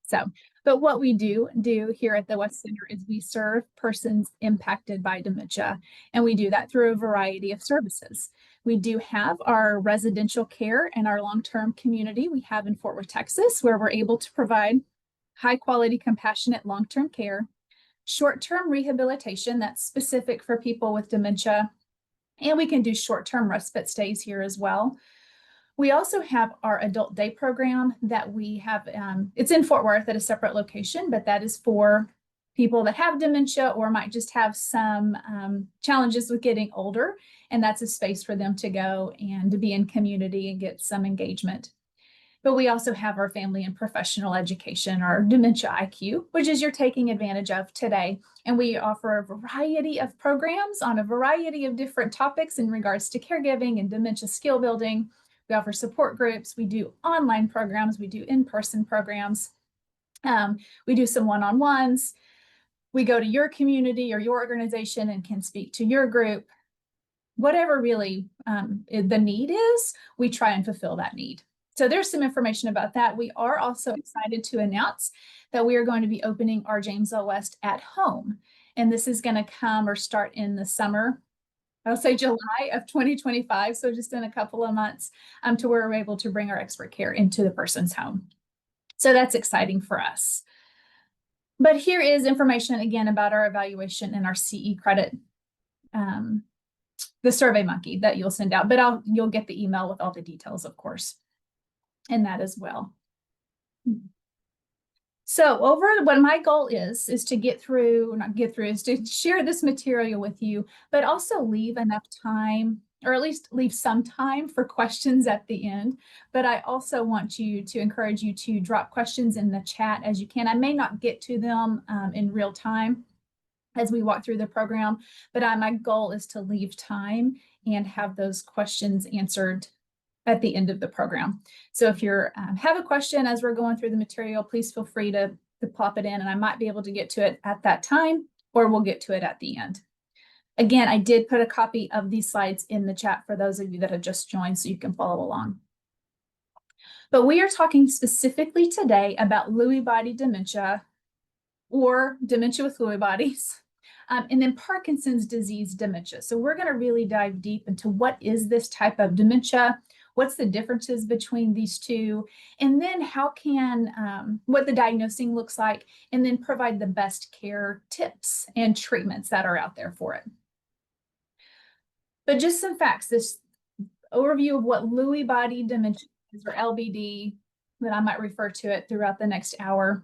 So, but what we do here at the West Center is we serve persons impacted by dementia, and we do that through a variety of services. We do have our residential care and our long-term community we have in Fort Worth, Texas, where we're able to provide high quality, compassionate long-term care, short-term rehabilitation that's specific for people with dementia, and we can do short-term respite stays here as well. We also have our adult day program that we have, it's in Fort Worth at a separate location, but that is for people that have dementia or might just have some challenges with getting older. And that's a space for them to go and to be in community and get some engagement. But we also have our family and professional education, our Dementia IQ, which is you're taking advantage of today. And we offer a variety of programs on a variety of different topics in regards to caregiving and dementia skill building. We offer support groups. We do online programs. We do in-person programs. We do some one-on-ones. We go to your community or your organization and can speak to your group. Whatever really the need is, we try and fulfill that need. So there's some information about that. We are also excited to announce that we are going to be opening our James L. West at home. And this is going to come or start in the summer, I'll say July of 2025. So just in a couple of months to where we're able to bring our expert care into the person's home. So that's exciting for us. But here is information again about our evaluation and our CE credit, the Survey Monkey that you'll send out, but you'll get the email with all the details, of course, and that as well. So what my goal is to is to share this material with you, but also leave enough time, or at least leave some time for questions at the end. But I also want to encourage you to drop questions in the chat as you can. I may not get to them in real time as we walk through the program, but my goal is to leave time and have those questions answered at the end of the program. So if you have a question as we're going through the material, please feel free to pop it in, and I might be able to get to it at that time, or we'll get to it at the end. Again, I did put a copy of these slides in the chat for those of you that have just joined so you can follow along. But we are talking specifically today about Lewy body dementia, or dementia with Lewy bodies, and then Parkinson's disease dementia. So we're going to really dive deep into what is this type of dementia, what's the differences between these two, and then how can, what the diagnosing looks like, and then provide the best care tips and treatments that are out there for it. But just some facts, this overview of what Lewy body dementia is, or LBD, that I might refer to it throughout the next hour,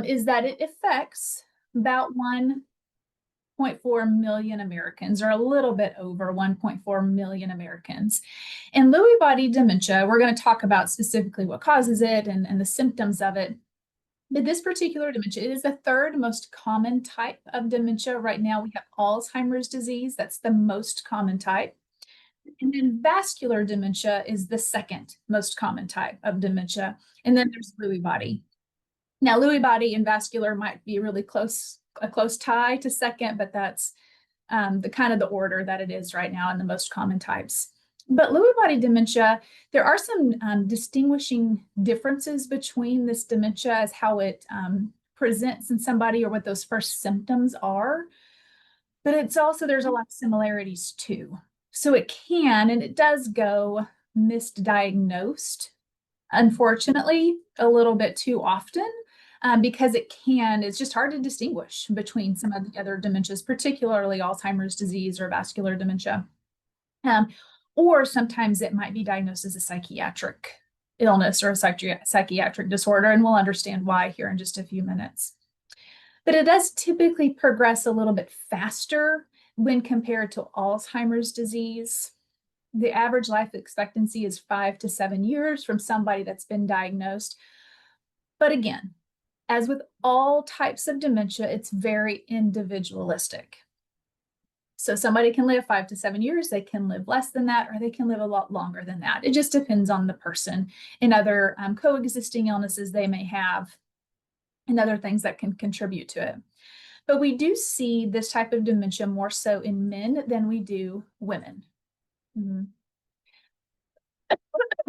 is that it affects about 1.4 million Americans, or a little bit over 1.4 million Americans. And Lewy body dementia, we're going to talk about specifically what causes it and the symptoms of it. But this particular dementia, it is the third most common type of dementia. Right now we have Alzheimer's disease. That's the most common type. And then vascular dementia is the second most common type of dementia. And then there's Lewy body. Now, Lewy body and vascular might be really a close tie to second, but that's the kind of the order that it is right now in the most common types. But Lewy body dementia, there are some distinguishing differences between this dementia as how it presents in somebody, or what those first symptoms are. But it's also, there's a lot of similarities too. So it can, and it does go misdiagnosed, unfortunately, a little bit too often. Because it's just hard to distinguish between some of the other dementias, particularly Alzheimer's disease or vascular dementia. Or sometimes it might be diagnosed as a psychiatric illness or a psychiatric disorder, and we'll understand why here in just a few minutes. But it does typically progress a little bit faster when compared to Alzheimer's disease. The average life expectancy is 5 to 7 years from somebody that's been diagnosed. But again, as with all types of dementia, it's very individualistic. So somebody can live 5 to 7 years, they can live less than that, or they can live a lot longer than that. It just depends on the person and other coexisting illnesses they may have and other things that can contribute to it. But we do see this type of dementia more so in men than we do women.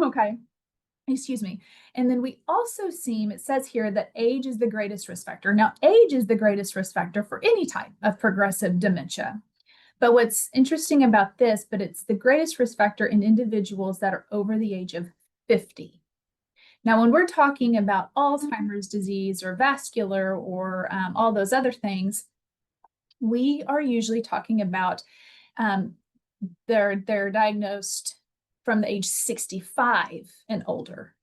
Okay. Excuse me. And then we also see, it says here that age is the greatest risk factor. Now, age is the greatest risk factor for any type of progressive dementia. But what's interesting about this, but it's the greatest risk factor in individuals that are over the age of 50. Now, when we're talking about Alzheimer's disease or vascular or all those other things, we are usually talking about they're diagnosed from the age 65 and older.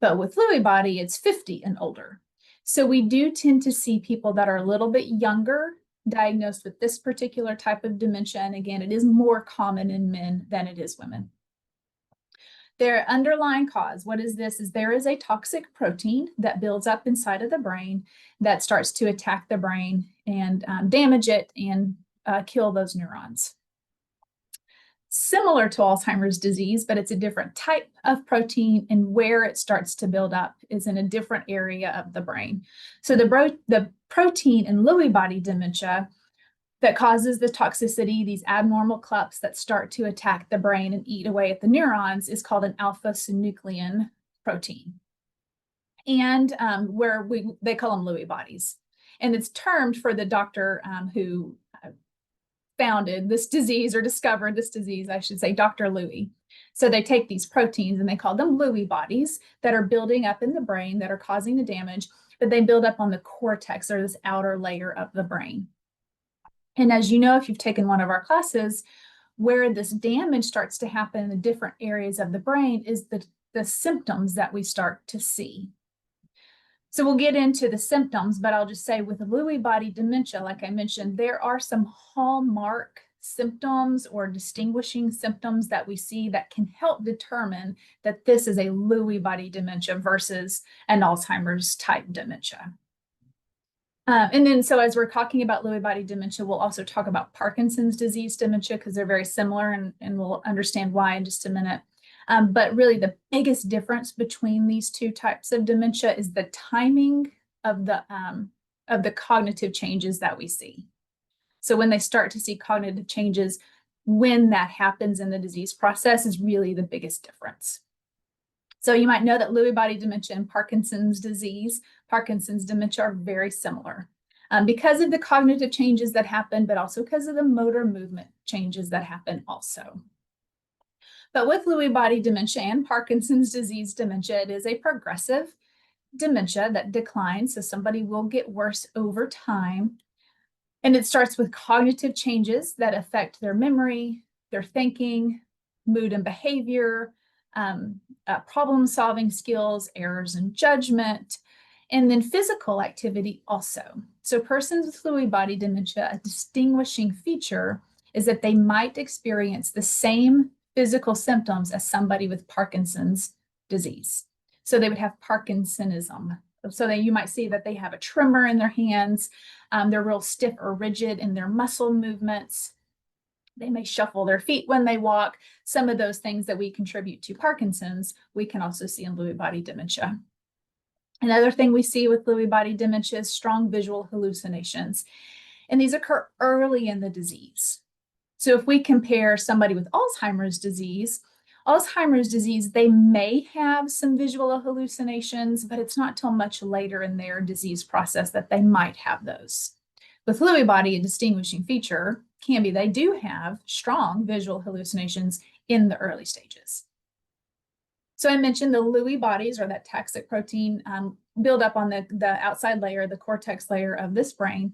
But with Lewy body, it's 50 and older. So we do tend to see people that are a little bit younger diagnosed with this particular type of dementia. And again, it is more common in men than it is women. Their underlying cause, what is this? Is there is a toxic protein that builds up inside of the brain that starts to attack the brain and damage it and kill those neurons. Similar to Alzheimer's disease, but it's a different type of protein, and where it starts to build up is in a different area of the brain. So the protein in Lewy body dementia that causes the toxicity, these abnormal clumps that start to attack the brain and eat away at the neurons, is called an alpha-synuclein protein. And they call them Lewy bodies. And it's termed for the doctor who founded this disease, or discovered this disease, I should say, Dr. Lewy. So they take these proteins and they call them Lewy bodies that are building up in the brain that are causing the damage, but they build up on the cortex, or this outer layer of the brain. And as you know, if you've taken one of our classes, where this damage starts to happen in the different areas of the brain is the symptoms that we start to see. So we'll get into the symptoms, but I'll just say with Lewy body dementia, like I mentioned, there are some hallmark symptoms or distinguishing symptoms that we see that can help determine that this is a Lewy body dementia versus an Alzheimer's type dementia. And then, so as we're talking about Lewy body dementia, we'll also talk about Parkinson's disease dementia, because they're very similar, and we'll understand why in just a minute. But really the biggest difference between these two types of dementia is the timing of the cognitive changes that we see. So when they start to see cognitive changes, when that happens in the disease process is really the biggest difference. So you might know that Lewy body dementia and Parkinson's disease, Parkinson's dementia, are very similar because of the cognitive changes that happen, but also because of the motor movement changes that happen also. But with Lewy body dementia and Parkinson's disease dementia, it is a progressive dementia that declines. So somebody will get worse over time. And it starts with cognitive changes that affect their memory, their thinking, mood and behavior, problem-solving skills, errors in judgment, and then physical activity also. So persons with Lewy body dementia, a distinguishing feature is that they might experience the same physical symptoms as somebody with Parkinson's disease. So they would have Parkinsonism. So that you might see that they have a tremor in their hands. They're real stiff or rigid in their muscle movements. They may shuffle their feet when they walk. Some of those things that we contribute to Parkinson's, we can also see in Lewy body dementia. Another thing we see with Lewy body dementia is strong visual hallucinations. And these occur early in the disease. So if we compare somebody with Alzheimer's disease, they may have some visual hallucinations, but it's not till much later in their disease process that they might have those. With Lewy body, a distinguishing feature can be they do have strong visual hallucinations in the early stages. So I mentioned the Lewy bodies, or that toxic protein, build up on the outside layer, the cortex layer of this brain,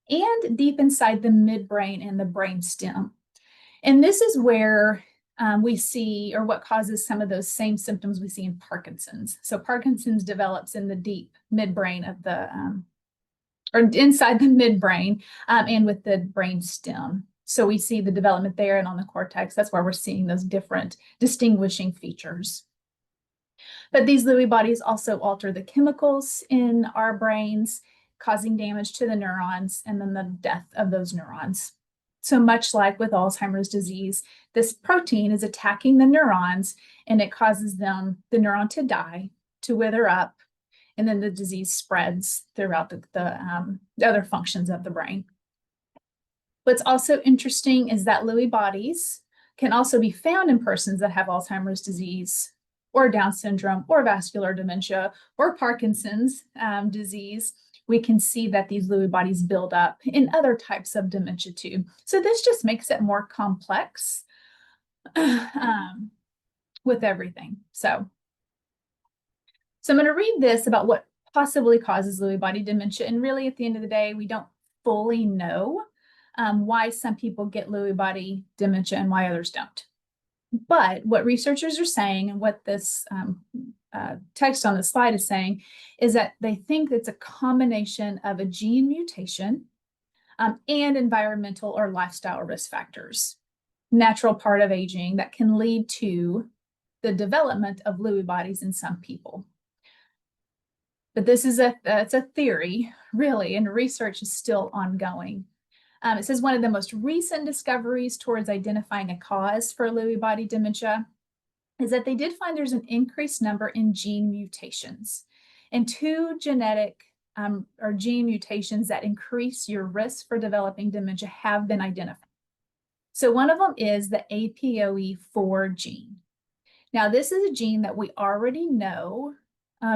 and deep inside the midbrain and the brain stem. And this is where we see, or what causes some of those same symptoms we see in Parkinson's. So Parkinson's develops in the deep midbrain of the, or inside the midbrain and with the brain stem. So we see the development there and on the cortex. That's why we're seeing those different distinguishing features. But these Lewy bodies also alter the chemicals in our brains, causing damage to the neurons and then the death of those neurons. So much like with Alzheimer's disease, this protein is attacking the neurons and it causes the neuron to die, to wither up, and then the disease spreads throughout the other functions of the brain. What's also interesting is that Lewy bodies can also be found in persons that have Alzheimer's disease or Down syndrome, or vascular dementia, or Parkinson's disease, we can see that these Lewy bodies build up in other types of dementia too. So this just makes it more complex with everything. So I'm going to read this about what possibly causes Lewy body dementia. And really, at the end of the day, we don't fully know why some people get Lewy body dementia and why others don't. But what researchers are saying, and what this text on the slide is saying, is that they think it's a combination of a gene mutation and environmental or lifestyle risk factors, natural part of aging that can lead to the development of Lewy bodies in some people. But this is it's a theory, really, and research is still ongoing. It says one of the most recent discoveries towards identifying a cause for Lewy body dementia is that they did find there's an increased number in gene mutations, and 2 genetic or gene mutations that increase your risk for developing dementia have been identified. So one of them is the APOE4 gene. Now, this is a gene that we already know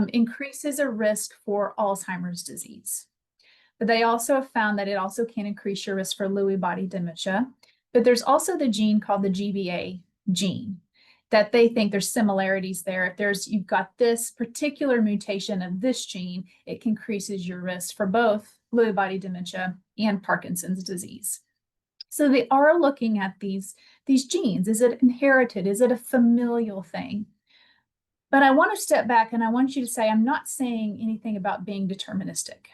increases a risk for Alzheimer's disease. But they also have found that it also can increase your risk for Lewy body dementia. But there's also the gene called the GBA gene that they think there's similarities there. If you've got this particular mutation of this gene, it increases your risk for both Lewy body dementia and Parkinson's disease. So they are looking at these genes. Is it inherited? Is it a familial thing? But I want to step back and I want you to say, I'm not saying anything about being deterministic.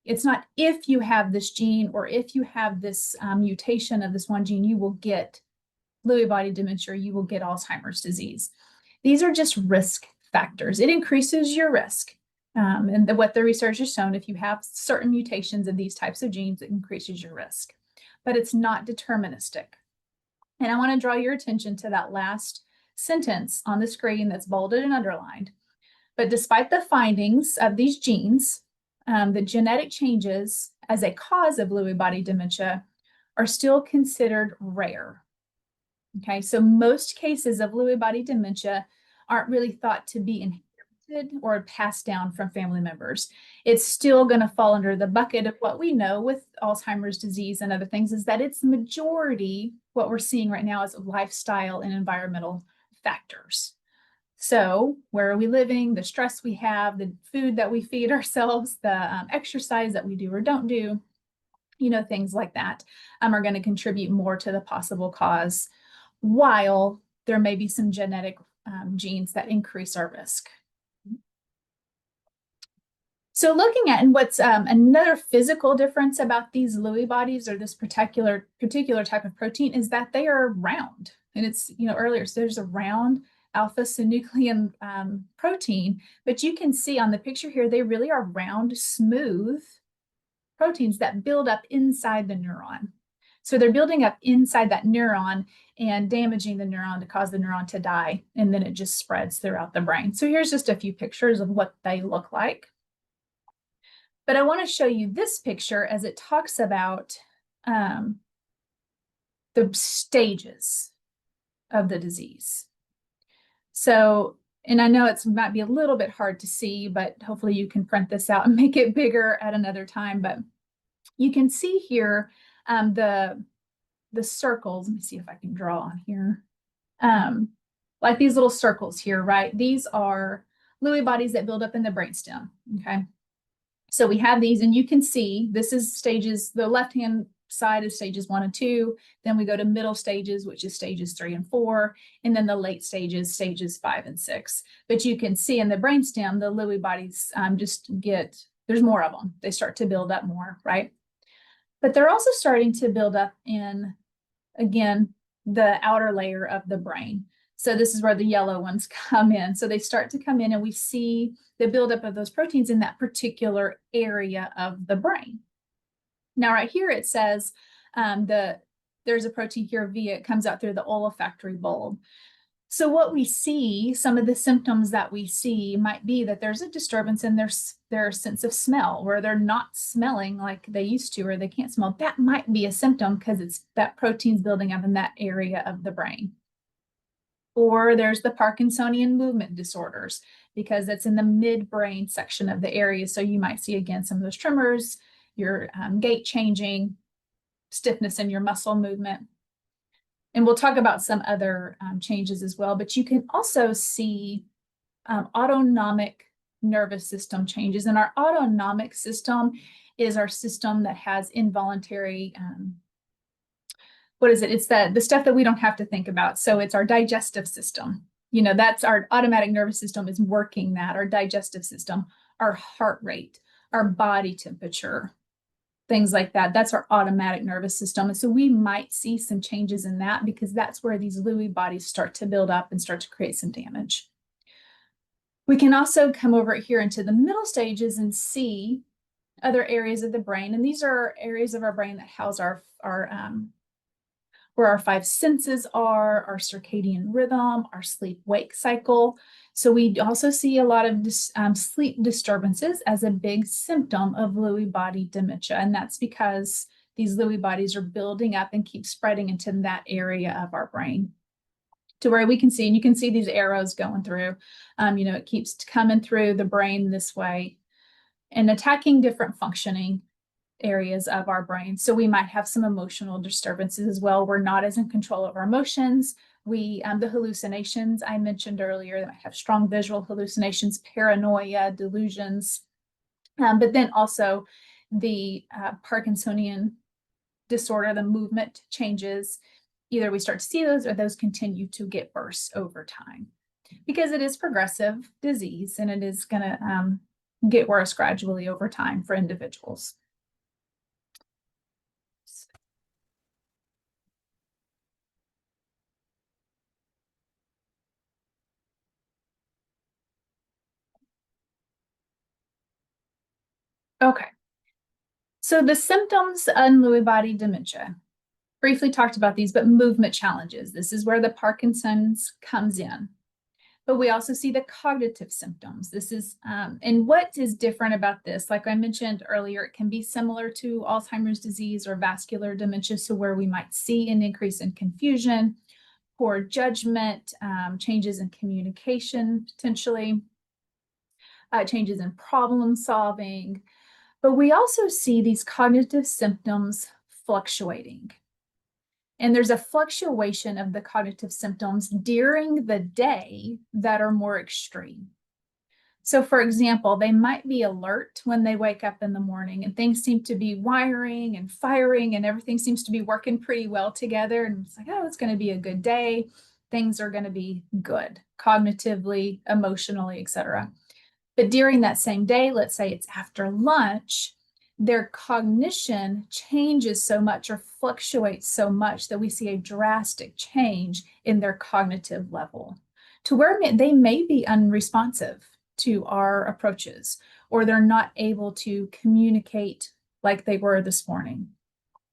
It's not if you have this gene or if you have this mutation of this one gene, you will get Lewy body dementia, you will get Alzheimer's disease. These are just risk factors. It increases your risk. And what the research has shown, if you have certain mutations of these types of genes, it increases your risk. But it's not deterministic. And I want to draw your attention to that last sentence on the screen that's bolded and underlined. But despite the findings of these genes, the genetic changes as a cause of Lewy body dementia are still considered rare. Okay, so most cases of Lewy body dementia aren't really thought to be inherited or passed down from family members. It's still going to fall under the bucket of what we know with Alzheimer's disease and other things, is that it's majority, what we're seeing right now, is lifestyle and environmental factors. So where are we living, the stress we have, the food that we feed ourselves, the exercise that we do or don't do, things like that are going to contribute more to the possible cause, while there may be some genetic genes that increase our risk. So looking at, and what's another physical difference about these Lewy bodies or this particular type of protein is that they are round. And it's, earlier, so there's a round alpha-synuclein protein, but you can see on the picture here, they really are round, smooth proteins that build up inside the neuron. So they're building up inside that neuron and damaging the neuron to cause the neuron to die, and then it just spreads throughout the brain. So here's just a few pictures of what they look like. But I want to show you this picture as it talks about the stages of the disease. So, and I know it might be a little bit hard to see, but hopefully you can print this out and make it bigger at another time. But you can see here the circles. Let me see if I can draw on here. Like these little circles here, right? These are Lewy bodies that build up in the brainstem, okay? So we have these, and you can see this is stages, the left-hand side is stages 1 and 2. Then we go to middle stages, which is stages 3 and 4, and then the late stages, stages 5 and 6. But you can see in the brainstem, the Lewy bodies there's more of them. They start to build up more, right? But they're also starting to build up in, again, the outer layer of the brain. So this is where the yellow ones come in. So they start to come in, and we see the buildup of those proteins in that particular area of the brain. Now, right here, it says there's a protein here, it comes out through the olfactory bulb. So what we see, some of the symptoms that we see might be that there's a disturbance in their sense of smell, where they're not smelling like they used to, or they can't smell. That might be a symptom because it's that protein's building up in that area of the brain. Or there's the Parkinsonian movement disorders, because that's in the midbrain section of the area. So you might see, again, some of those tremors, your gait changing, stiffness in your muscle movement. And we'll talk about some other changes as well, but you can also see autonomic nervous system changes. And our autonomic system is our system that has involuntary, what is it? It's the stuff that we don't have to think about. So it's our digestive system. That's our automatic nervous system is working that, our digestive system, our heart rate, our body temperature, things like that. That's our automatic nervous system. And so we might see some changes in that, because that's where these Lewy bodies start to build up and start to create some damage. We can also come over here into the middle stages and see other areas of the brain. And these are areas of our brain that house where our five senses are, our circadian rhythm, our sleep-wake cycle. So we also see a lot of sleep disturbances as a big symptom of Lewy body dementia. And that's because these Lewy bodies are building up and keep spreading into that area of our brain, to where we can see, and you can see these arrows going through, it keeps coming through the brain this way and attacking different functioning areas of our brain. So we might have some emotional disturbances as well. We're not as in control of our emotions. The hallucinations I mentioned earlier, that might have strong visual hallucinations, paranoia, delusions, but then also the Parkinsonian disorder, the movement changes. Either we start to see those, or those continue to get worse over time, because it is progressive disease and it is going to get worse gradually over time for individuals. Okay. So the symptoms in Lewy body dementia, briefly talked about these, but movement challenges. This is where the Parkinson's comes in. But we also see the cognitive symptoms. This is, and what is different about this, like I mentioned earlier, it can be similar to Alzheimer's disease or vascular dementia, so where we might see an increase in confusion, poor judgment, changes in communication, potentially, changes in problem solving. But we also see these cognitive symptoms fluctuating. And there's a fluctuation of the cognitive symptoms during the day that are more extreme. So for example, they might be alert when they wake up in the morning and things seem to be wiring and firing and everything seems to be working pretty well together. And it's like, oh, it's going to be a good day. Things are going to be good cognitively, emotionally, etc. But during that same day, let's say it's after lunch, their cognition changes so much or fluctuates so much that we see a drastic change in their cognitive level, to where they may be unresponsive to our approaches, or they're not able to communicate like they were this morning,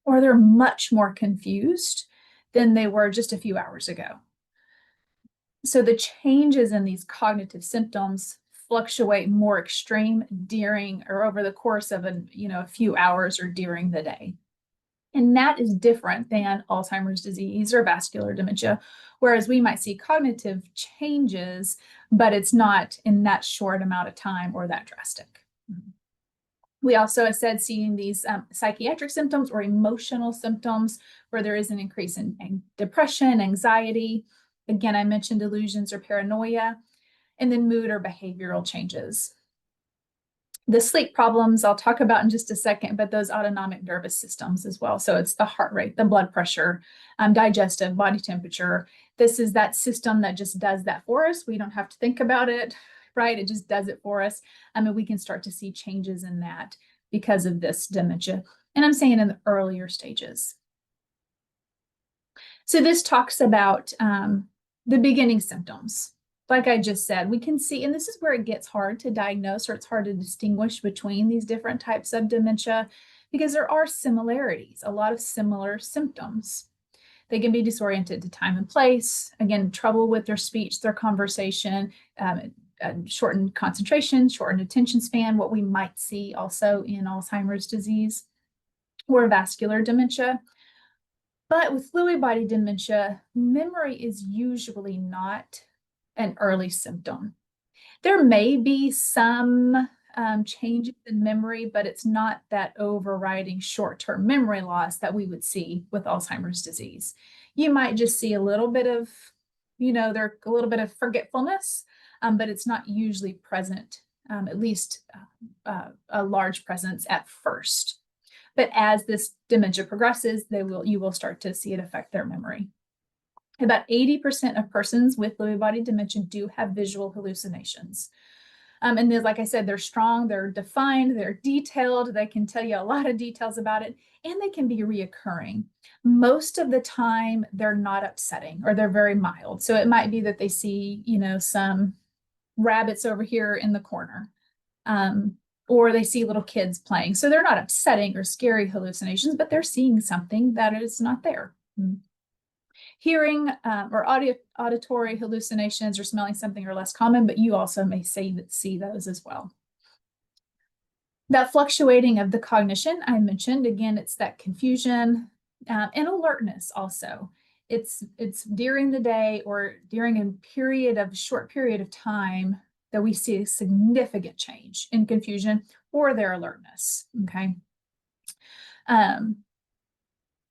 or they're much more confused than they were just a few hours ago. So the changes in these cognitive symptoms fluctuate more extreme during or over the course of a few hours or during the day. And that is different than Alzheimer's disease or vascular dementia, whereas we might see cognitive changes, but it's not in that short amount of time or that drastic. We also, as said, seeing these psychiatric symptoms or emotional symptoms where there is an increase in depression, anxiety. Again, I mentioned delusions or paranoia, and then mood or behavioral changes. The sleep problems I'll talk about in just a second, but those autonomic nervous systems as well. So it's the heart rate, the blood pressure, digestive, body temperature. This is that system that just does that for us. We don't have to think about it, right? It just does it for us. And we can start to see changes in that because of this dementia. And I'm saying in the earlier stages. So this talks about the beginning symptoms. Like I just said, we can see, and this is where it gets hard to diagnose, or it's hard to distinguish between these different types of dementia, because there are similarities, a lot of similar symptoms. They can be disoriented to time and place, again, trouble with their speech, their conversation, shortened concentration, shortened attention span, what we might see also in Alzheimer's disease or vascular dementia. But with Lewy body dementia, memory is usually not an early symptom. There may be some changes in memory, but it's not that overriding short-term memory loss that we would see with Alzheimer's disease. You might just see a little bit of, there a little bit of forgetfulness, but it's not usually present, at least a large presence at first. But as this dementia progresses, you will start to see it affect their memory. About 80% of persons with Lewy body dementia do have visual hallucinations. And like I said, they're strong, they're defined, they're detailed, they can tell you a lot of details about it, and they can be reoccurring. Most of the time, they're not upsetting, or they're very mild. So it might be that they see, some rabbits over here in the corner, or they see little kids playing. So they're not upsetting or scary hallucinations, but they're seeing something that is not there. Hearing or auditory hallucinations or smelling something are less common, but you also may see those as well. That fluctuating of the cognition I mentioned, again, it's that confusion and alertness also. It's during the day or during a short period of time that we see a significant change in confusion or their alertness, okay?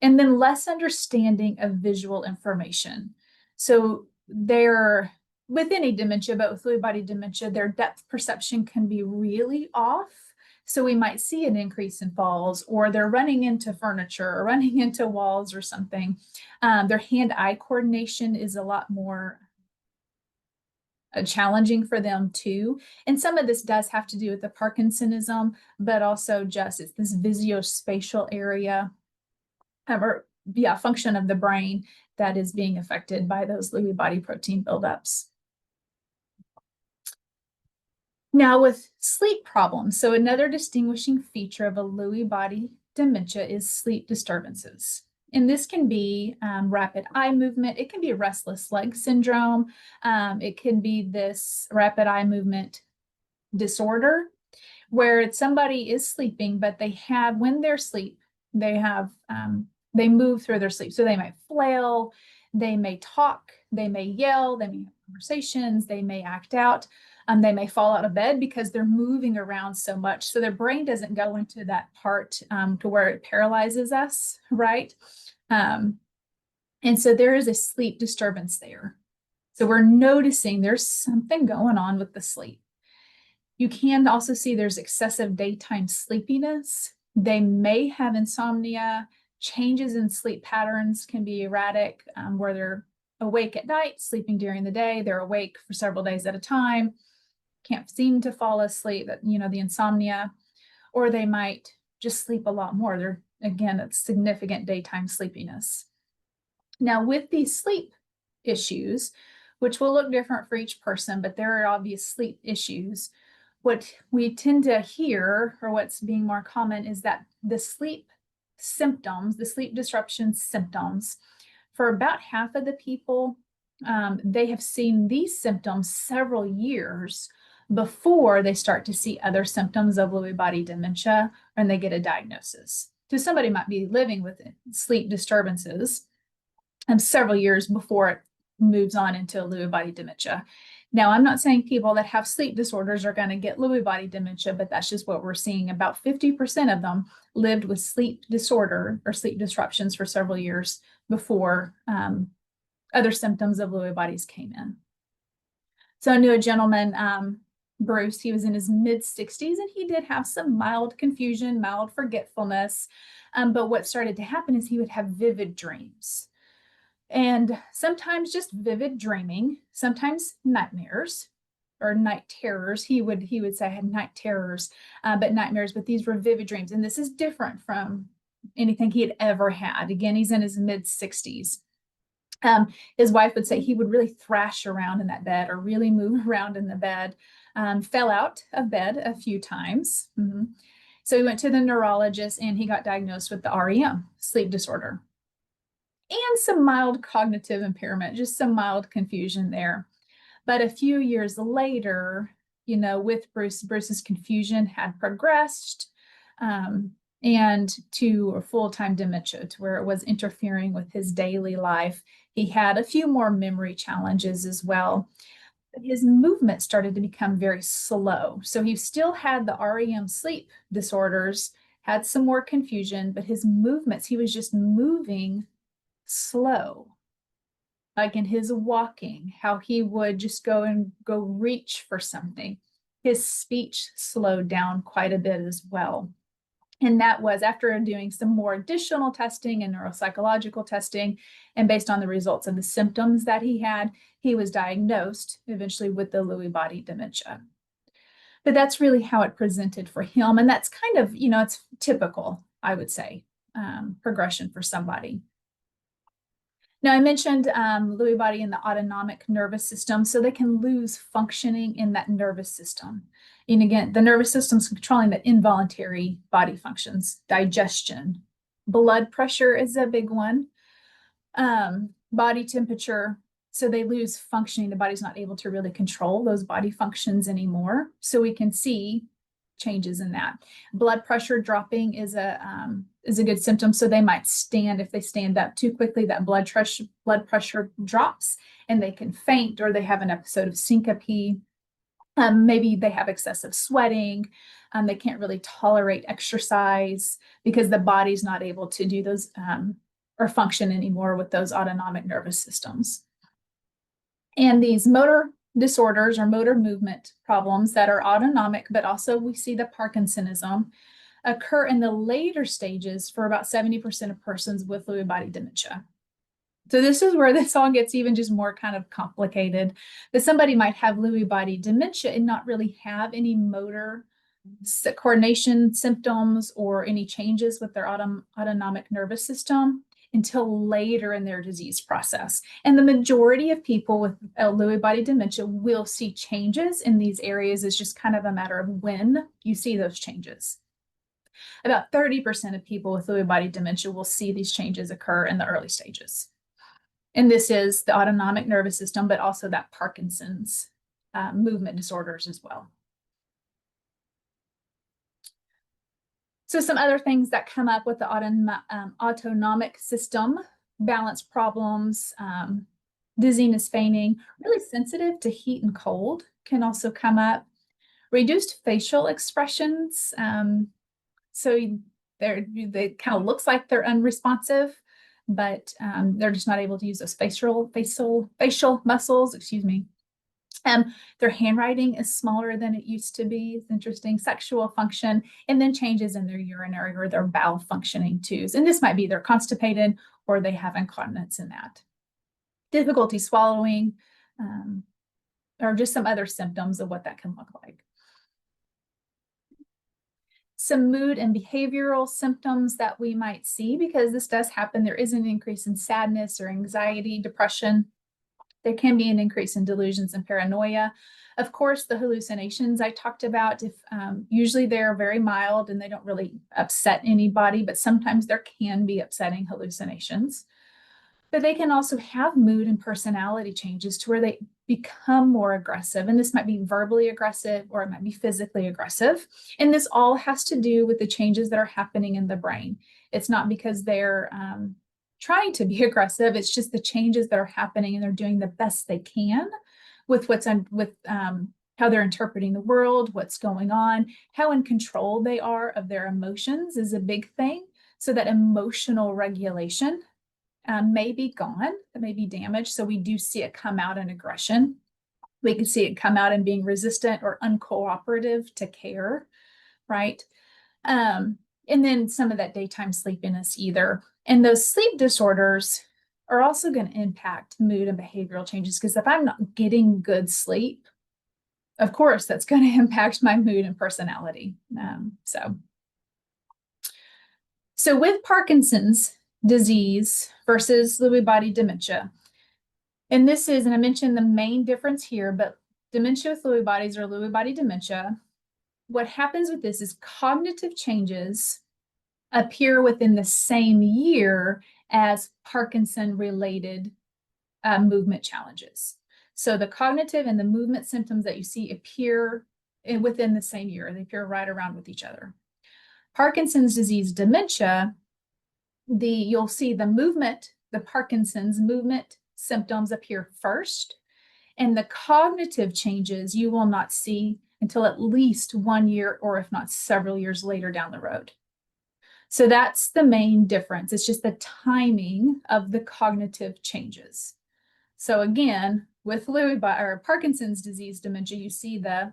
And then less understanding of visual information. So with any dementia, but with Lewy body dementia, their depth perception can be really off. So we might see an increase in falls, or they're running into furniture or running into walls or something. Their hand-eye coordination is a lot more challenging for them too. And some of this does have to do with the Parkinsonism, but also just it's this visuospatial area function of the brain that is being affected by those Lewy body protein buildups. Now with sleep problems, so another distinguishing feature of a Lewy body dementia is sleep disturbances. And this can be rapid eye movement. It can be restless leg syndrome. It can be this rapid eye movement disorder where somebody is sleeping, but when they're asleep, they move through their sleep. So they might flail, they may talk, they may yell, they may have conversations, they may act out, they may fall out of bed because they're moving around so much. So their brain doesn't go into that part to where it paralyzes us, right? And so there is a sleep disturbance there. So we're noticing there's something going on with the sleep. You can also see there's excessive daytime sleepiness. They may have insomnia. Changes in sleep patterns can be erratic, where they're awake at night, sleeping during the day. They're awake for several days at a time, can't seem to fall asleep, the insomnia, or they might just sleep a lot more. Again, it's significant daytime sleepiness. Now, with these sleep issues, which will look different for each person, but there are obvious sleep issues, what we tend to hear, or what's being more common, is that the sleep symptoms, the sleep disruption symptoms, for about half of the people, they have seen these symptoms several years before they start to see other symptoms of Lewy body dementia and they get a diagnosis. So somebody might be living with sleep disturbances several years before it moves on into Lewy body dementia. Now, I'm not saying people that have sleep disorders are going to get Lewy body dementia, but that's just what we're seeing. About 50% of them lived with sleep disorder or sleep disruptions for several years before other symptoms of Lewy bodies came in. So I knew a gentleman, Bruce, he was in his mid-60s, and he did have some mild confusion, mild forgetfulness. But what started to happen is he would have vivid dreams. And sometimes just vivid dreaming, sometimes nightmares or night terrors. He would say I had night terrors, but nightmares, but these were vivid dreams. And this is different from anything he had ever had. Again, he's in his mid-60s. His wife would say he would really thrash around in that bed or really move around in the bed, fell out of bed a few times. So he went to the neurologist and he got diagnosed with the REM, sleep disorder. And some mild cognitive impairment, just some mild confusion there. But a few years later, with Bruce's confusion had progressed. and to a full-time dementia, to where it was interfering with his daily life. He had a few more memory challenges as well. But his movement started to become very slow. So he still had the REM sleep disorders, had some more confusion, but his movements, he was just moving slow. Like in his walking, how he would just go reach for something. His speech slowed down quite a bit as well. And that was after doing some more additional testing and neuropsychological testing. And based on the results of the symptoms that he was diagnosed eventually with the Lewy body dementia. But that's really how it presented for him. And that's kind of, it's typical, I would say, progression for somebody. Now, I mentioned Lewy body and the autonomic nervous system, so they can lose functioning in that nervous system. And again, the nervous system is controlling the involuntary body functions, digestion. Blood pressure is a big one. Body temperature, so they lose functioning. The body's not able to really control those body functions anymore. So we can see changes in that. Blood pressure dropping is a good symptom. So they might stand, if they stand up too quickly, that blood pressure drops and they can faint, or they have an episode of syncope. Maybe they have excessive sweating. They can't really tolerate exercise because the body's not able to do those or function anymore with those autonomic nervous systems. And these motor disorders or motor movement problems that are autonomic, but also we see the Parkinsonism, occur in the later stages for about 70% of persons with Lewy body dementia. So this is where this all gets even just more kind of complicated. That somebody might have Lewy body dementia and not really have any motor coordination symptoms or any changes with their autonomic nervous system until later in their disease process. And the majority of people with Lewy body dementia will see changes in these areas. It's just kind of a matter of when you see those changes. About 30% of people with Lewy body dementia will see these changes occur in the early stages. And this is the autonomic nervous system, but also that Parkinson's movement disorders as well. So some other things that come up with the autonomic system: balance problems, dizziness, fainting, really sensitive to heat and cold can also come up. Reduced facial expressions. So they kind of looks like they're unresponsive, but they're just not able to use those facial muscles, excuse me. Their handwriting is smaller than it used to be. It's interesting. Sexual function, and then changes in their urinary or their bowel functioning too. And this might be they're constipated or they have incontinence in that. Difficulty swallowing, or just some other symptoms of what that can look like. Some mood and behavioral symptoms that we might see, because this does happen. There is an increase in sadness or anxiety, depression. There can be an increase in delusions and paranoia. Of course, the hallucinations I talked about, usually they're very mild and they don't really upset anybody, but sometimes there can be upsetting hallucinations. But they can also have mood and personality changes to where they become more aggressive. And this might be verbally aggressive or it might be physically aggressive. And this all has to do with the changes that are happening in the brain. It's not because they're trying to be aggressive. It's just the changes that are happening, and they're doing the best they can with how they're interpreting the world, what's going on, how in control they are of their emotions is a big thing. So that emotional regulation may be gone, it may be damaged. So we do see it come out in aggression. We can see it come out in being resistant or uncooperative to care, right? And then some of that daytime sleepiness either. And those sleep disorders are also going to impact mood and behavioral changes, because if I'm not getting good sleep, of course, that's going to impact my mood and personality. So with Parkinson's disease versus Lewy body dementia, and I mentioned the main difference here, but dementia with Lewy bodies or Lewy body dementia, what happens with this is cognitive changes appear within the same year as Parkinson-related movement challenges. So the cognitive and the movement symptoms that you see appear within the same year. They appear right around with each other. Parkinson's disease dementia, you'll see the Parkinson's movement symptoms appear first, and the cognitive changes you will not see until at least 1 year, or if not several years later down the road. So that's the main difference. It's just the timing of the cognitive changes. So again, with Lewy or Parkinson's disease dementia, you see the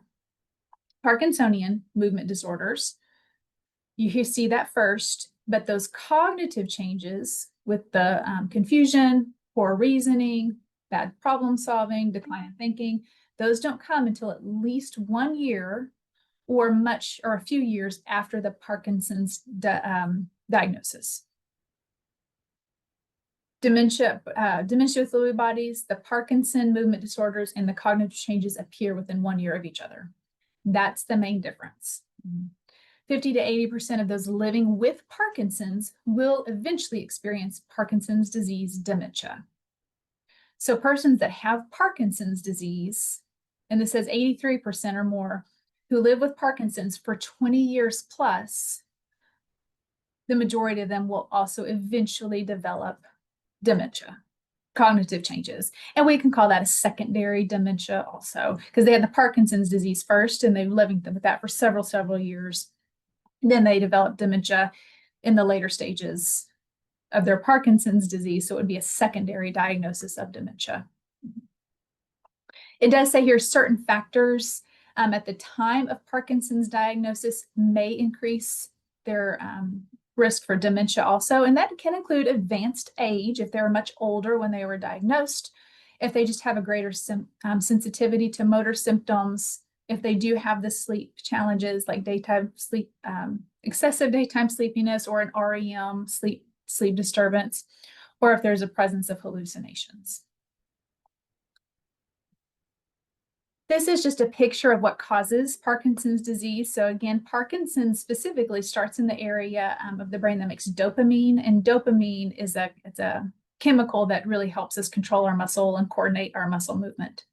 Parkinsonian movement disorders. You see that first, but those cognitive changes with the confusion, poor reasoning, bad problem solving, decline in thinking, those don't come until at least 1 year or a few years after the Parkinson's diagnosis. Dementia with Lewy bodies, the Parkinson movement disorders, and the cognitive changes appear within 1 year of each other. That's the main difference. 50 to 80% of those living with Parkinson's will eventually experience Parkinson's disease dementia. So persons that have Parkinson's disease, and this says 83% or more, who live with Parkinson's for 20 years plus, the majority of them will also eventually develop dementia, cognitive changes. And we can call that a secondary dementia also, because they had the Parkinson's disease first and they've lived with that for several years. Then they develop dementia in the later stages of their Parkinson's disease. So it would be a secondary diagnosis of dementia. It does say here certain factors at the time of Parkinson's diagnosis may increase their risk for dementia also. And that can include advanced age, if they were much older when they were diagnosed, if they just have a greater sensitivity to motor symptoms, if they do have the sleep challenges like daytime sleep, excessive daytime sleepiness, or an REM, sleep disturbance, or if there's a presence of hallucinations. This is just a picture of what causes Parkinson's disease. So again, Parkinson's specifically starts in the area of the brain that makes dopamine, and dopamine is a chemical that really helps us control our muscle and coordinate our muscle movement.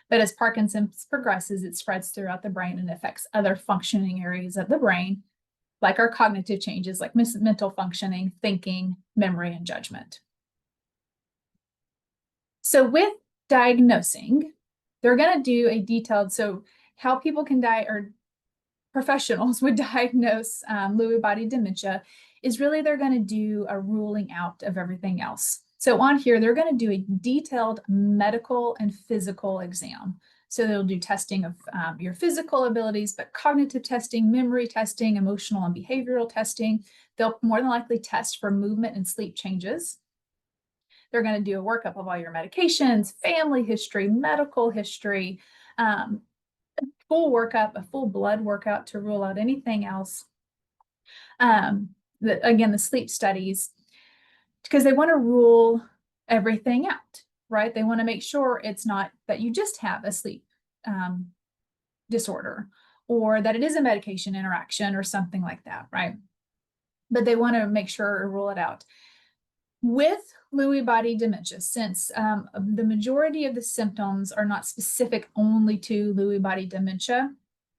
But as Parkinson's progresses, it spreads throughout the brain and affects other functioning areas of the brain, like our cognitive changes, like mental functioning, thinking, memory, and judgment. So with diagnosing, they're going to do a detailed, so how people can or professionals would diagnose Lewy body dementia is really they're going to do a ruling out of everything else. So on here, they're going to do a detailed medical and physical exam. So they'll do testing of your physical abilities, but cognitive testing, memory testing, emotional and behavioral testing. They'll more than likely test for movement and sleep changes. They're going to do a workup of all your medications, family history, medical history, full workup, a full blood workout to rule out anything else. Again, the sleep studies, because they want to rule everything out, right? They want to make sure it's not that you just have a sleep disorder, or that it is a medication interaction or something like that, right? But they want to make sure or rule it out. With Lewy body dementia, since the majority of the symptoms are not specific only to Lewy body dementia,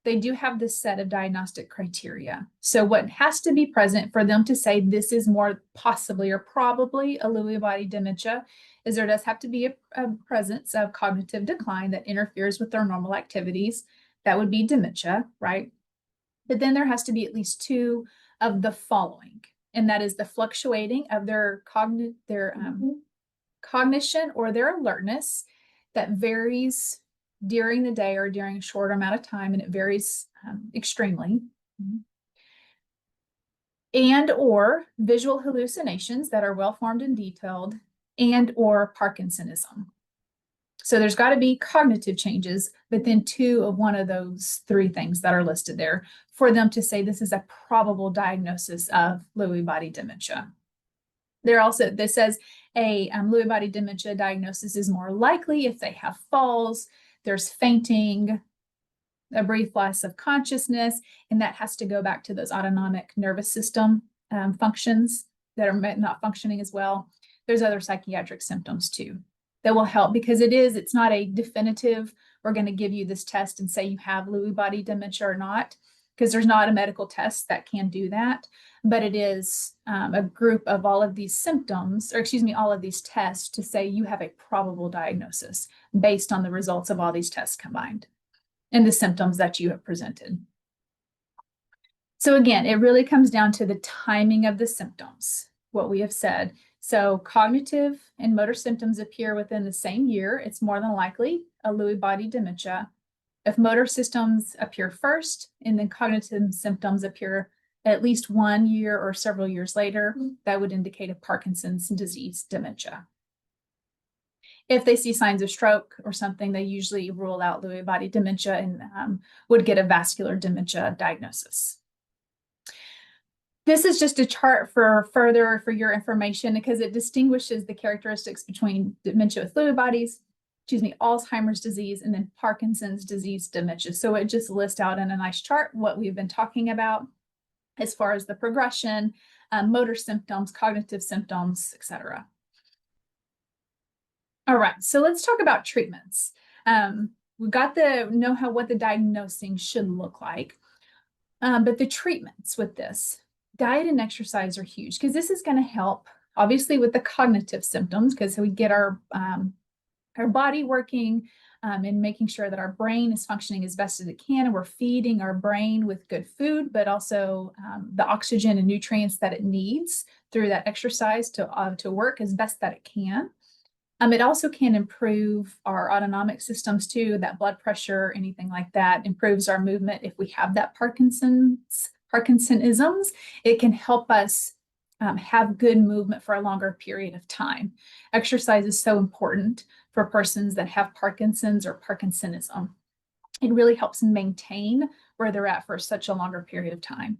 they do have this set of diagnostic criteria. So what has to be present for them to say this is more possibly or probably a Lewy body dementia is there does have to be a presence of cognitive decline that interferes with their normal activities. That would be dementia, right? But then there has to be at least two of the following, and that is the fluctuating of their cognition or their alertness that varies during the day or during a short amount of time, and it varies extremely. And or visual hallucinations that are well-formed and detailed, and or Parkinsonism. So there's got to be cognitive changes, but then two of one of those three things that are listed there for them to say this is a probable diagnosis of Lewy body dementia. This says a Lewy body dementia diagnosis is more likely if they have falls, there's fainting, a brief loss of consciousness, and that has to go back to those autonomic nervous system functions that are not functioning as well. There's other psychiatric symptoms too that will help, because it's not a definitive, we're going to give you this test and say you have Lewy body dementia or not. because there's not a medical test that can do that, but it is a group of all of these symptoms, or excuse me, all of these tests to say you have a probable diagnosis based on the results of all these tests combined and the symptoms that you have presented. So again, it really comes down to the timing of the symptoms, what we have said. So cognitive and motor symptoms appear within the same year. It's more than likely a Lewy body dementia. If motor systems appear first and then cognitive symptoms appear at least 1 year or several years later, that would indicate a Parkinson's disease dementia. If they see signs of stroke or something, they usually rule out Lewy body dementia and would get a vascular dementia diagnosis. This is just a chart for your information because it distinguishes the characteristics between dementia with Lewy bodies, Alzheimer's disease, and then Parkinson's disease dementia. So it just lists out in a nice chart what we've been talking about as far as the progression, motor symptoms, cognitive symptoms, etc. All right, so let's talk about treatments. We've got what the diagnosing should look like, but the treatments with this, diet and exercise are huge because this is going to help, obviously, with the cognitive symptoms because we get our body working and making sure that our brain is functioning as best as it can, and we're feeding our brain with good food, but also the oxygen and nutrients that it needs through that exercise to work as best that it can. It also can improve our autonomic systems too, that blood pressure, anything like that, improves our movement. If we have that Parkinsonisms, it can help us have good movement for a longer period of time. Exercise is so important for persons that have Parkinson's or Parkinsonism. It really helps maintain where they're at for such a longer period of time.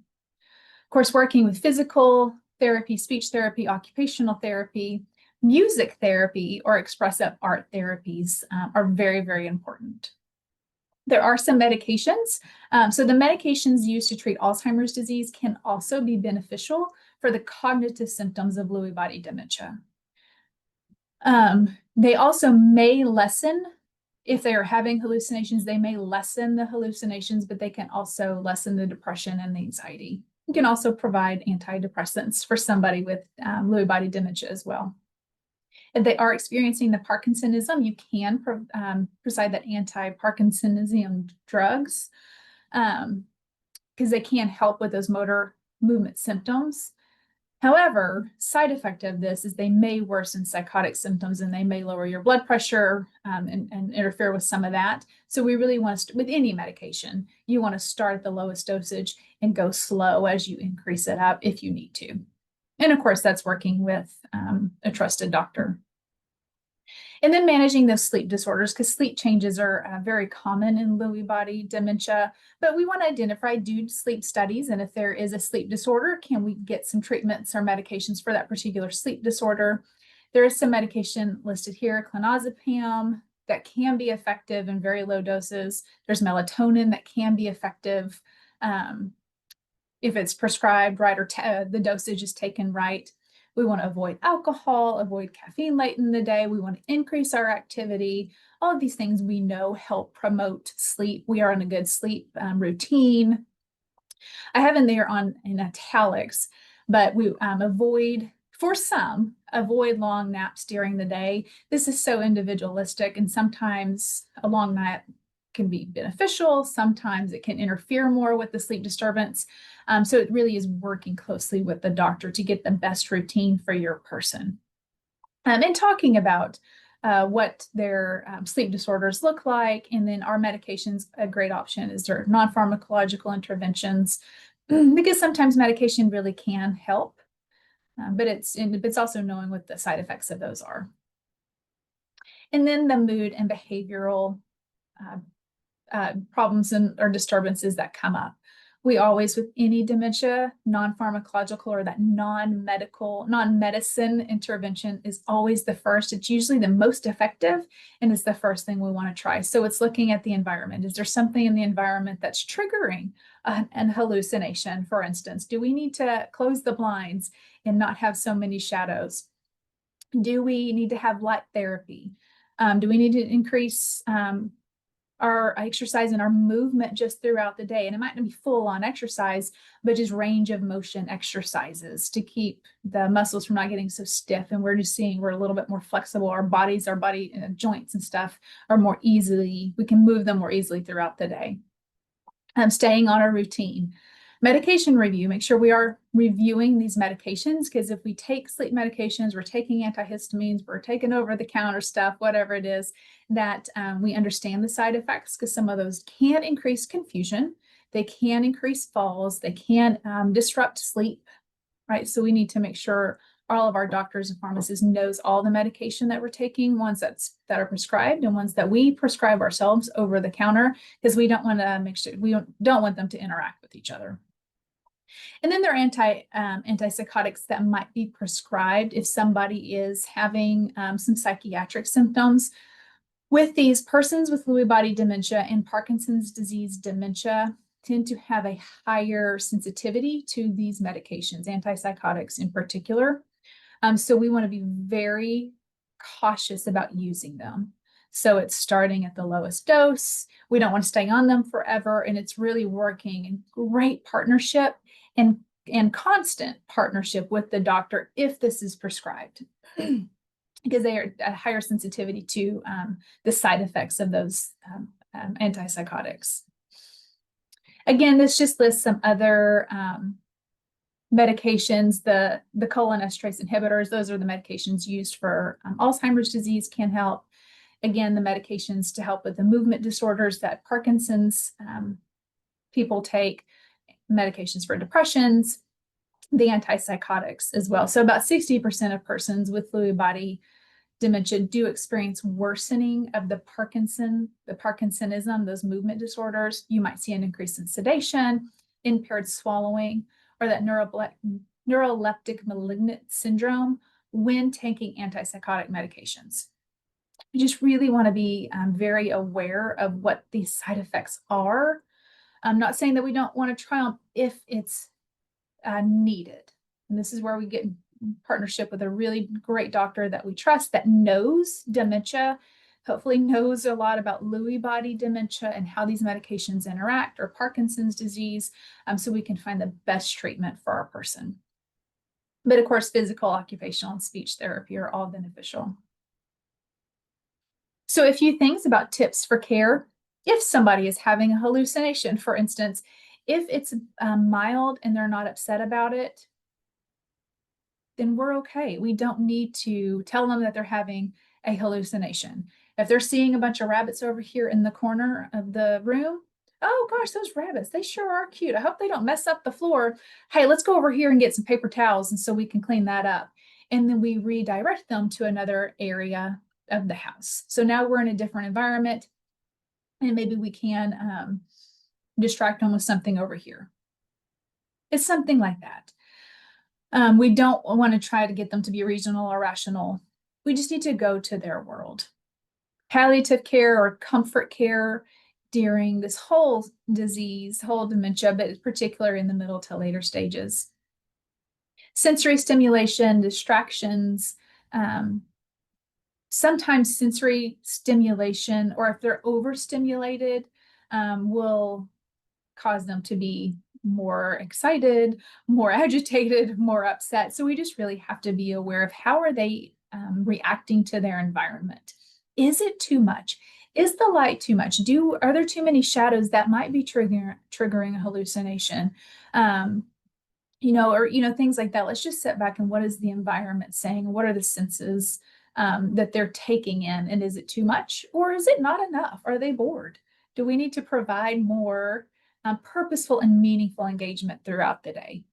Of course, working with physical therapy, speech therapy, occupational therapy, music therapy, or expressive art therapies are very, very important. There are some medications. So the medications used to treat Alzheimer's disease can also be beneficial for the cognitive symptoms of Lewy body dementia. They also may lessen, if they are having hallucinations, they may lessen the hallucinations, but they can also lessen the depression and the anxiety. You can also provide antidepressants for somebody with Lewy body dementia as well. If they are experiencing the Parkinsonism, you can prescribe that anti-Parkinsonism drugs because they can help with those motor movement symptoms. However, side effect of this is they may worsen psychotic symptoms and they may lower your blood pressure and interfere with some of that. So we really want to, with any medication, you want to start at the lowest dosage and go slow as you increase it up if you need to. And of course, that's working with a trusted doctor. And then managing those sleep disorders, because sleep changes are very common in Lewy body dementia, but we want to identify, do sleep studies, and if there is a sleep disorder, can we get some treatments or medications for that particular sleep disorder? There is some medication listed here, clonazepam, that can be effective in very low doses. There's melatonin that can be effective if it's prescribed right or the dosage is taken right. We want to avoid alcohol, avoid caffeine late in the day. We want to increase our activity. All of these things we know help promote sleep. We are on a good sleep routine. I have in there in italics, but we avoid long naps during the day. This is so individualistic, and sometimes a long nap can be beneficial. Sometimes it can interfere more with the sleep disturbance. So it really is working closely with the doctor to get the best routine for your person. And talking about what their sleep disorders look like, and then our medications, a great option is their non-pharmacological interventions, because sometimes medication really can help, but it's also knowing what the side effects of those are. And then the mood and behavioral problems or disturbances that come up. We always, with any dementia, non-pharmacological or that non-medicine intervention is always the first. It's usually the most effective, and it's the first thing we want to try. So it's looking at the environment. Is there something in the environment that's triggering an hallucination, for instance? Do we need to close the blinds and not have so many shadows? Do we need to have light therapy? Do we need to increase our exercise and our movement just throughout the day. And it might not be full on exercise, but just range of motion exercises to keep the muscles from not getting so stiff. And we're just seeing we're a little bit more flexible. Our body joints and stuff are more easily, we can move them more easily throughout the day. Staying on a routine. Medication review, make sure we are reviewing these medications, because if we take sleep medications, we're taking antihistamines, we're taking over the counter stuff, whatever it is, that we understand the side effects, because some of those can increase confusion, they can increase falls, they can disrupt sleep, right? So we need to make sure all of our doctors and pharmacists knows all the medication that we're taking, ones that are prescribed and ones that we prescribe ourselves over the counter, because we don't want to make sure we don't want them to interact with each other. And then there are antipsychotics that might be prescribed if somebody is having some psychiatric symptoms. With these, persons with Lewy body dementia and Parkinson's disease dementia tend to have a higher sensitivity to these medications, antipsychotics in particular. So we want to be very cautious about using them. So it's starting at the lowest dose. We don't want to stay on them forever. And it's really working in great partnership and constant partnership with the doctor if this is prescribed, because they are at higher sensitivity to the side effects of those antipsychotics. Again, this just lists some other medications. The cholinesterase inhibitors, those are the medications used for Alzheimer's disease, can help. Again, the medications to help with the movement disorders that Parkinson's people take, medications for depressions, the antipsychotics as well. So about 60% of persons with Lewy body dementia do experience worsening of the Parkinsonism, those movement disorders. You might see an increase in sedation, impaired swallowing, or that neuroleptic malignant syndrome when taking antipsychotic medications. You just really want to be very aware of what these side effects are. I'm not saying that we don't want to try them if it's needed. And this is where we get in partnership with a really great doctor that we trust, that knows dementia, hopefully knows a lot about Lewy body dementia and how these medications interact, or Parkinson's disease, so we can find the best treatment for our person. But of course, physical, occupational, and speech therapy are all beneficial. So a few things about tips for care. If somebody is having a hallucination, for instance, if it's mild and they're not upset about it, then we're okay. We don't need to tell them that they're having a hallucination. If they're seeing a bunch of rabbits over here in the corner of the room, oh gosh, those rabbits, they sure are cute. I hope they don't mess up the floor. Hey, let's go over here and get some paper towels, and so we can clean that up. And then we redirect them to another area of the house. So now we're in a different environment, and maybe we can distract them with something over here. It's something like that. We don't want to try to get them to be regional or rational. We just need to go to their world. Palliative care or comfort care during this whole disease, whole dementia, but in particular in the middle to later stages. Sensory stimulation, distractions, sometimes sensory stimulation, or if they're overstimulated, will cause them to be more excited, more agitated, more upset. So we just really have to be aware of how are they reacting to their environment. Is it too much? Is the light too much? Are there too many shadows that might be triggering a hallucination? Things like that. Let's just sit back and what is the environment saying? What are the senses that they're taking in? And is it too much, or is it not enough? Are they bored? Do we need to provide more purposeful and meaningful engagement throughout the day?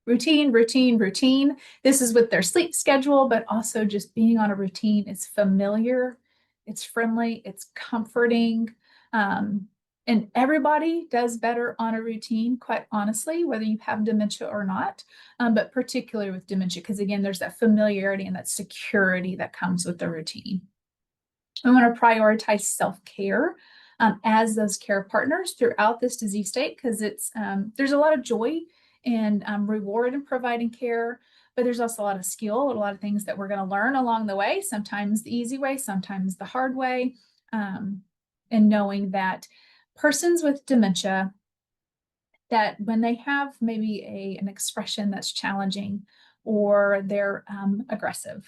Routine, routine, routine. This is with their sleep schedule, but also just being on a routine. It's familiar, it's friendly, it's comforting. And everybody does better on a routine, quite honestly, whether you have dementia or not, but particularly with dementia, because again, there's that familiarity and that security that comes with the routine. We want to prioritize self-care as those care partners throughout this disease state, because there's a lot of joy and reward in providing care, but there's also a lot of skill, a lot of things that we're going to learn along the way, sometimes the easy way, sometimes the hard way. and knowing that persons with dementia, that when they have maybe an expression that's challenging, or they're aggressive,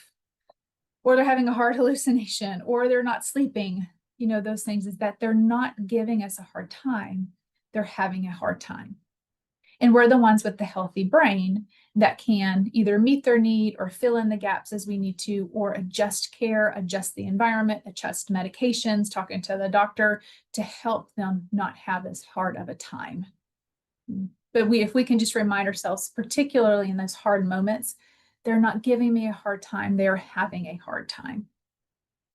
or they're having a hard hallucination, or they're not sleeping, those things, is that they're not giving us a hard time. They're having a hard time. And we're the ones with the healthy brain that can either meet their need or fill in the gaps as we need to, or adjust care, adjust the environment, adjust medications, talking to the doctor to help them not have as hard of a time. But if we can just remind ourselves, particularly in those hard moments, they're not giving me a hard time, they're having a hard time.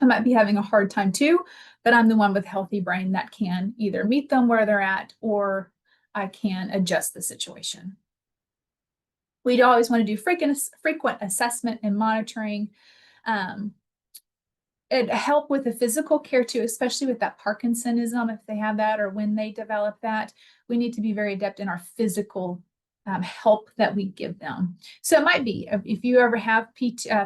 I might be having a hard time too, but I'm the one with healthy brain that can either meet them where they're at, or I can adjust the situation. We'd always want to do frequent assessment and monitoring. It help with the physical care too, especially with that Parkinsonism, if they have that or when they develop that. We need to be very adept in our physical help that we give them. So it might be, if you ever have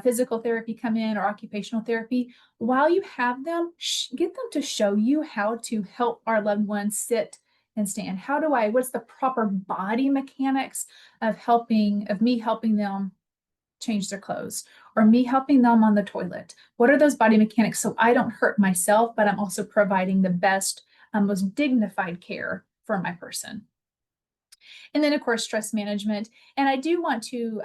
physical therapy come in, or occupational therapy, while you have them, get them to show you how to help our loved ones sit and stand. What's the proper body mechanics of me helping them change their clothes, or me helping them on the toilet? What are those body mechanics so I don't hurt myself, but I'm also providing the best, most dignified care for my person? And then, of course, stress management. And I do want to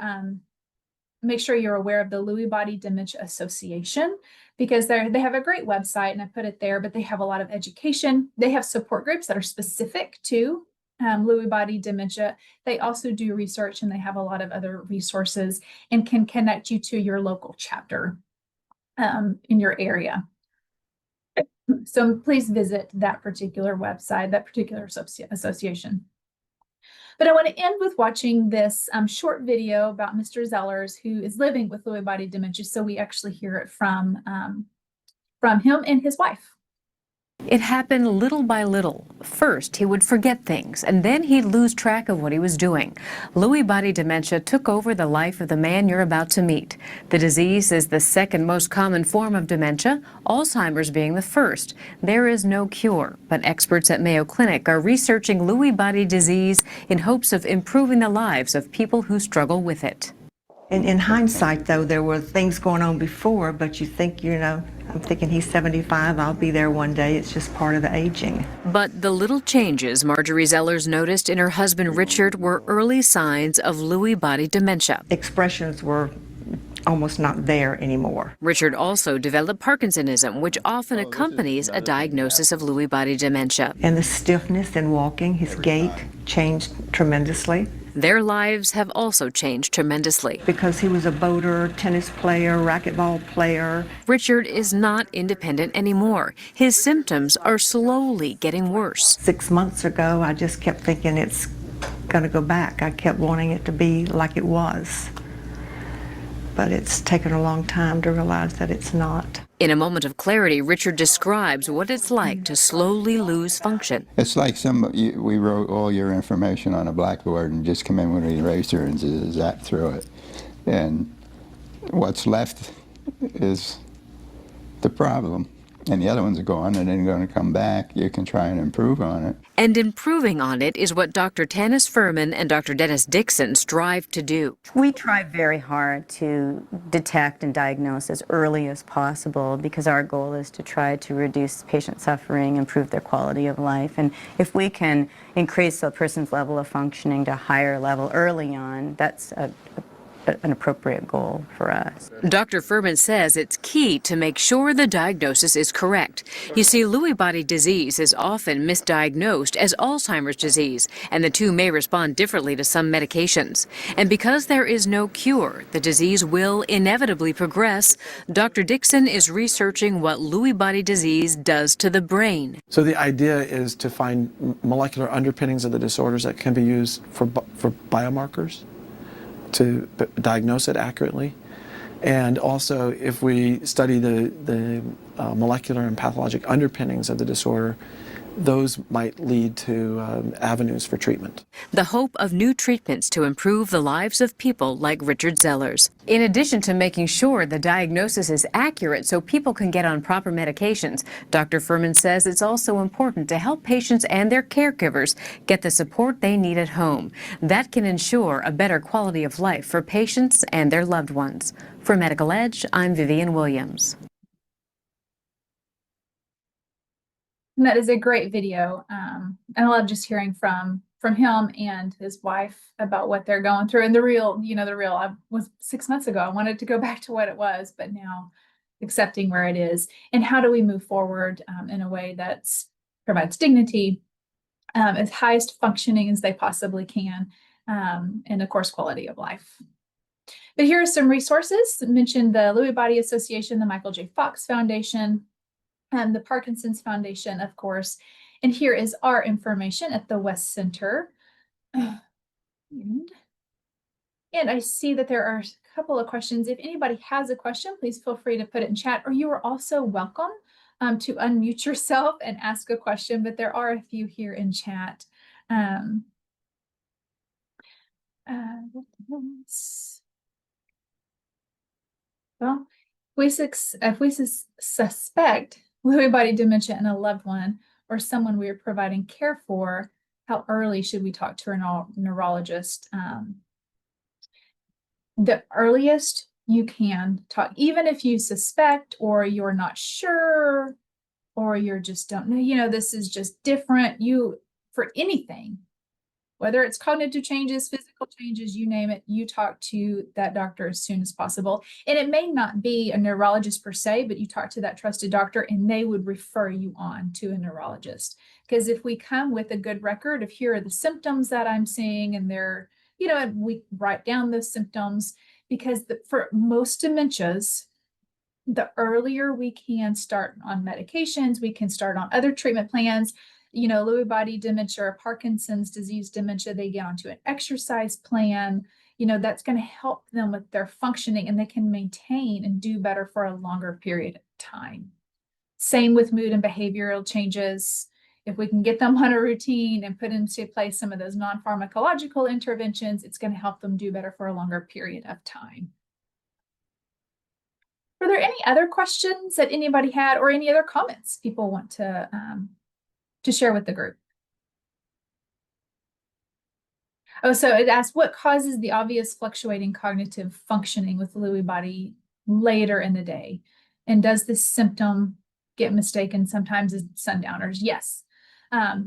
make sure you're aware of the Lewy Body Dementia Association, because they have a great website, and I put it there, but they have a lot of education. They have support groups that are specific to Lewy body dementia. They also do research, and they have a lot of other resources and can connect you to your local chapter in your area. So please visit that particular website, that particular association. But I want to end with watching this short video about Mr. Zellers, who is living with Lewy body dementia, so we actually hear it from him and his wife. It happened little by little. First, he would forget things, and then he'd lose track of what he was doing. Lewy body dementia took over the life of the man you're about to meet. The disease is the second most common form of dementia, Alzheimer's being the first. There is no cure, but experts at Mayo Clinic are researching Lewy body disease in hopes of improving the lives of people who struggle with it. In hindsight, though, there were things going on before, but you think, I'm thinking he's 75, I'll be there one day. It's just part of the aging. But the little changes Marjorie Zellers noticed in her husband Richard were early signs of Lewy body dementia. Expressions were almost not there anymore. Richard also developed Parkinsonism, which often accompanies a diagnosis of Lewy body dementia. And the stiffness in walking, his gait changed tremendously. Their lives have also changed tremendously. Because he was a boater, tennis player, racquetball player. Richard is not independent anymore. His symptoms are slowly getting worse. 6 months ago, I just kept thinking it's going to go back. I kept wanting it to be like it was. But it's taken a long time to realize that it's not. In a moment of clarity, Richard describes what it's like to slowly lose function. It's like we wrote all your information on a blackboard and just come in with an eraser and zap through it. And what's left is the problem. And the other ones are gone, and then going to come back. You can try and improve on it. And improving on it is what Dr. Tanis Furman and Dr. Dennis Dixon strive to do. We try very hard to detect and diagnose as early as possible, because our goal is to try to reduce patient suffering, improve their quality of life. And if we can increase a person's level of functioning to a higher level early on, that's an appropriate goal for us. Dr. Furman says it's key to make sure the diagnosis is correct. You see, Lewy body disease is often misdiagnosed as Alzheimer's disease, and the two may respond differently to some medications. And because there is no cure, the disease will inevitably progress. Dr. Dixon is researching what Lewy body disease does to the brain. So the idea is to find molecular underpinnings of the disorders that can be used for biomarkers to diagnose it accurately. And also, if we study the molecular and pathologic underpinnings of the disorder, those might lead to avenues for treatment. The hope of new treatments to improve the lives of people like Richard Zellers. In addition to making sure the diagnosis is accurate so people can get on proper medications, Dr. Furman says it's also important to help patients and their caregivers get the support they need at home. That can ensure a better quality of life for patients and their loved ones. For Medical Edge, I'm Vivian Williams. And that is a great video. And I love just hearing from him and his wife about what they're going through. And I was 6 months ago, I wanted to go back to what it was, but now accepting where it is. And how do we move forward in a way that provides dignity, as highest functioning as they possibly can, and of course, quality of life. But here are some resources. I mentioned the Lewy Body Association, the Michael J. Fox Foundation, and the Parkinson's Foundation, of course. And here is our information at the West Center. And I see that there are a couple of questions. If anybody has a question, please feel free to put it in chat, or you are also welcome to unmute yourself and ask a question, but there are a few here in chat. Well, if we suspect Lewy body dementia in a loved one or someone we are providing care for, how early should we talk to a neurologist? The earliest you can talk, even if you suspect or you're not sure or you just don't know, this is just different. For anything, whether it's cognitive changes, physical changes, you name it, you talk to that doctor as soon as possible. And it may not be a neurologist per se, but you talk to that trusted doctor and they would refer you on to a neurologist. Because if we come with a good record of here are the symptoms that I'm seeing, and we write down those symptoms, because for most dementias, the earlier we can start on medications, we can start on other treatment plans. Lewy body dementia or Parkinson's disease dementia, they get onto an exercise plan, that's going to help them with their functioning, and they can maintain and do better for a longer period of time. Same with mood and behavioral changes. If we can get them on a routine and put into place some of those non-pharmacological interventions, it's going to help them do better for a longer period of time. Are there any other questions that anybody had, or any other comments people want to share with the group? Oh, so it asks, what causes the obvious fluctuating cognitive functioning with Lewy body later in the day? And does this symptom get mistaken sometimes as sundowners? Yes.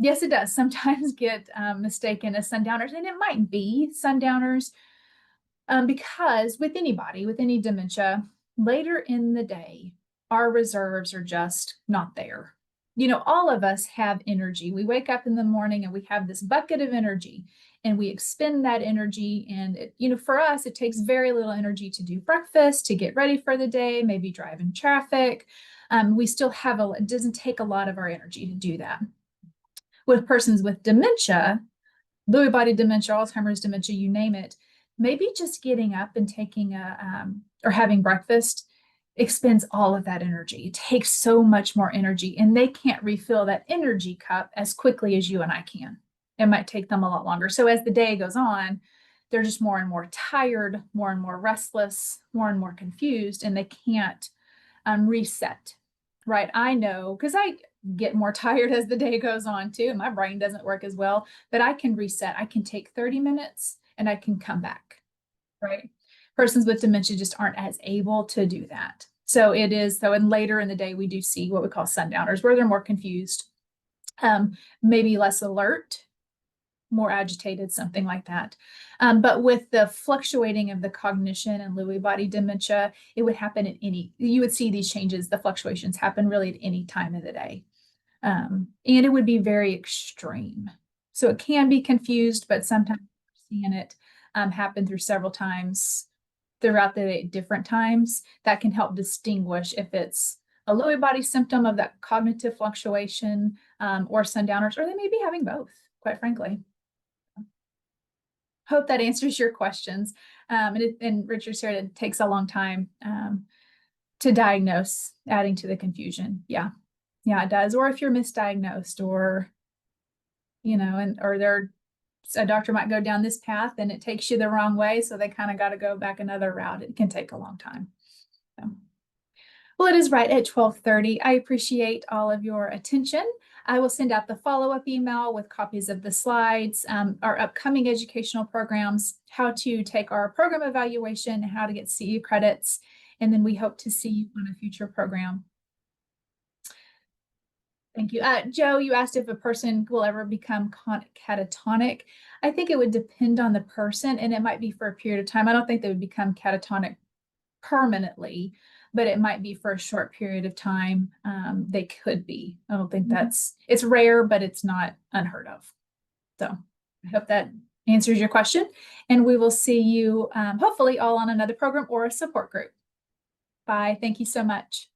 Yes, it does sometimes get mistaken as sundowners, and it might be sundowners because with any dementia, later in the day, our reserves are just not there. All of us have energy. We wake up in the morning and we have this bucket of energy, and we expend that energy. And for us, it takes very little energy to do breakfast, to get ready for the day, maybe drive in traffic. We still have it doesn't take a lot of our energy to do that. With persons with dementia, Lewy body dementia, Alzheimer's dementia, you name it, maybe just getting up and taking or having breakfast expends all of that energy. It takes so much more energy, and they can't refill that energy cup as quickly as you and I can. It might take them a lot longer. So as the day goes on, they're just more and more tired, more and more restless, more and more confused, and they can't reset. Right? I know, because I get more tired as the day goes on too, and my brain doesn't work as well, but I can reset. I can take 30 minutes and I can come back, right? Persons with dementia just aren't as able to do that. And later in the day, we do see what we call sundowners, where they're more confused, maybe less alert, more agitated, something like that. But with the fluctuating of the cognition and Lewy body dementia, it would happen you would see these changes, the fluctuations happen really at any time of the day. And it would be very extreme. So it can be confused, but sometimes we're seeing it happen through several times throughout the day, different times. That can help distinguish if it's a Lewy body symptom of that cognitive fluctuation or sundowners, or they may be having both, quite frankly. Hope that answers your questions. And Richard said it takes a long time to diagnose, adding to the confusion. Yeah. Yeah, it does. Or if you're misdiagnosed, or, or a doctor might go down this path and it takes you the wrong way. So they kind of got to go back another route. It can take a long time. So. Well, it is right at 12:30. I appreciate all of your attention. I will send out the follow-up email with copies of the slides, our upcoming educational programs, how to take our program evaluation, how to get CE credits, and then we hope to see you on a future program. Thank you. Joe, you asked if a person will ever become catatonic. I think it would depend on the person, and it might be for a period of time. I don't think they would become catatonic permanently, but it might be for a short period of time. They could be. I don't think it's rare, but it's not unheard of. So I hope that answers your question, and we will see you hopefully all on another program or a support group. Bye. Thank you so much.